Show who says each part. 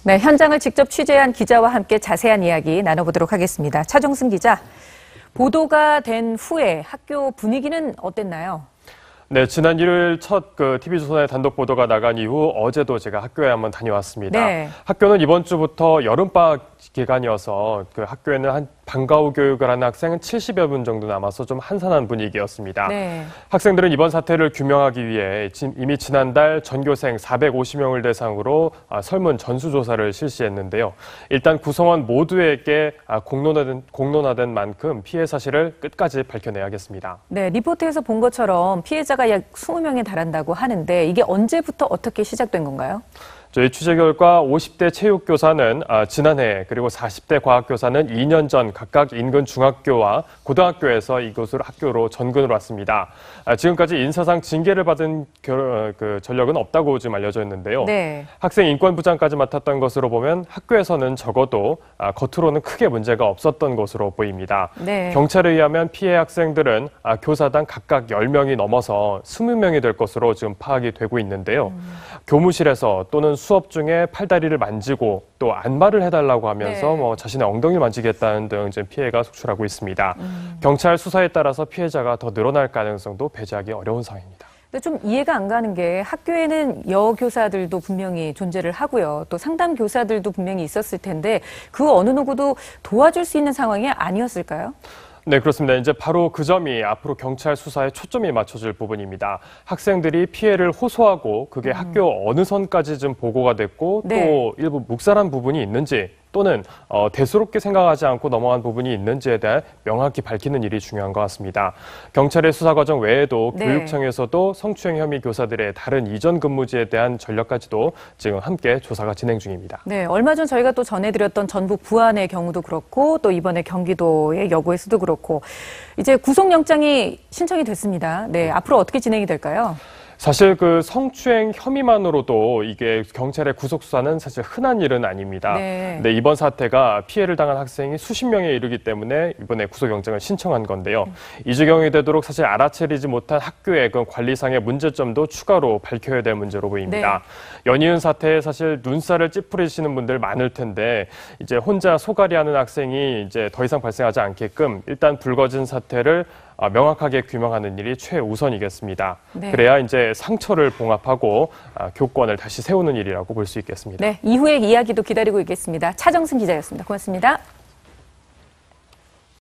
Speaker 1: 네, 현장을 직접 취재한 기자와 함께 자세한 이야기 나눠보도록 하겠습니다. 차정승 기자, 보도가 된 후에 학교 분위기는 어땠나요?
Speaker 2: 네, 지난 일요일 첫 TV조선의 단독 보도가 나간 이후 어제도 제가 학교에 한번 다녀왔습니다.
Speaker 1: 네.
Speaker 2: 학교는 이번 주부터 여름방학 기간이어서 학교에는 한 방과 후 교육을 하는 학생은 70여 분 정도 남아서 좀 한산한 분위기였습니다.
Speaker 1: 네.
Speaker 2: 학생들은 이번 사태를 규명하기 위해 이미 지난달 전교생 450명을 대상으로 설문 전수조사를 실시했는데요. 일단 구성원 모두에게 공론화된 만큼 피해 사실을 끝까지 밝혀내야겠습니다.
Speaker 1: 네, 리포트에서 본 것처럼 피해자가 약 20명에 달한다고 하는데 이게 언제부터 어떻게 시작된 건가요?
Speaker 2: 저희 취재 결과 50대 체육교사는 지난해 그리고 40대 과학교사는 2년 전 각각 인근 중학교와 고등학교에서 이곳을 학교로 전근을 왔습니다. 지금까지 인사상 징계를 받은 전력은 없다고 지금 알려져 있는데요.
Speaker 1: 네.
Speaker 2: 학생 인권부장까지 맡았던 것으로 보면 학교에서는 적어도 겉으로는 크게 문제가 없었던 것으로 보입니다.
Speaker 1: 네.
Speaker 2: 경찰에 의하면 피해 학생들은 교사당 각각 10명이 넘어서 20명이 될 것으로 지금 파악이 되고 있는데요. 교무실에서 또는 수업 중에 팔다리를 만지고 또 안마를 해달라고 하면서
Speaker 1: 네.
Speaker 2: 자신의 엉덩이를 만지겠다는 등 피해가 속출하고 있습니다. 경찰 수사에 따라서 피해자가 더 늘어날 가능성도 배제하기 어려운 상황입니다.
Speaker 1: 근데 좀 이해가 안 가는 게 학교에는 여교사들도 분명히 존재를 하고요. 또 상담 교사들도 분명히 있었을 텐데 그 어느 누구도 도와줄 수 있는 상황이 아니었을까요?
Speaker 2: 네, 그렇습니다. 이제 바로 그 점이 앞으로 경찰 수사에 초점이 맞춰질 부분입니다. 학생들이 피해를 호소하고 그게 학교 어느 선까지 좀 보고가 됐고
Speaker 1: 네.
Speaker 2: 또 일부 묵살한 부분이 있는지 또는 대수롭게 생각하지 않고 넘어간 부분이 있는지에 대해 명확히 밝히는 일이 중요한 것 같습니다. 경찰의 수사 과정 외에도
Speaker 1: 네.
Speaker 2: 교육청에서도 성추행 혐의 교사들의 다른 이전 근무지에 대한 전력까지도 지금 함께 조사가 진행 중입니다.
Speaker 1: 네, 얼마 전 저희가 또 전해드렸던 전북 부안의 경우도 그렇고 또 이번에 경기도의 여고에서도 그렇고 이제 구속영장이 신청이 됐습니다. 네, 앞으로 어떻게 진행이 될까요?
Speaker 2: 사실 성추행 혐의만으로도 이게 경찰의 구속 수사는 사실 흔한 일은 아닙니다.
Speaker 1: 네.
Speaker 2: 근데 이번 사태가 피해를 당한 학생이 수십 명에 이르기 때문에 이번에 구속영장을 신청한 건데요. 이 지경이 되도록 사실 알아채리지 못한 학교의 관리상의 문제점도 추가로 밝혀야 될 문제로 보입니다. 네. 연이은 사태에 사실 눈살을 찌푸리시는 분들 많을 텐데 이제 혼자 소갈이하는 학생이 이제 더 이상 발생하지 않게끔 일단 불거진 사태를 명확하게 규명하는 일이 최우선이겠습니다. 네. 그래야 이제 상처를 봉합하고 교권을 다시 세우는 일이라고 볼 수 있겠습니다.
Speaker 1: 네, 이후의 이야기도 기다리고 있겠습니다. 차정승 기자였습니다. 고맙습니다.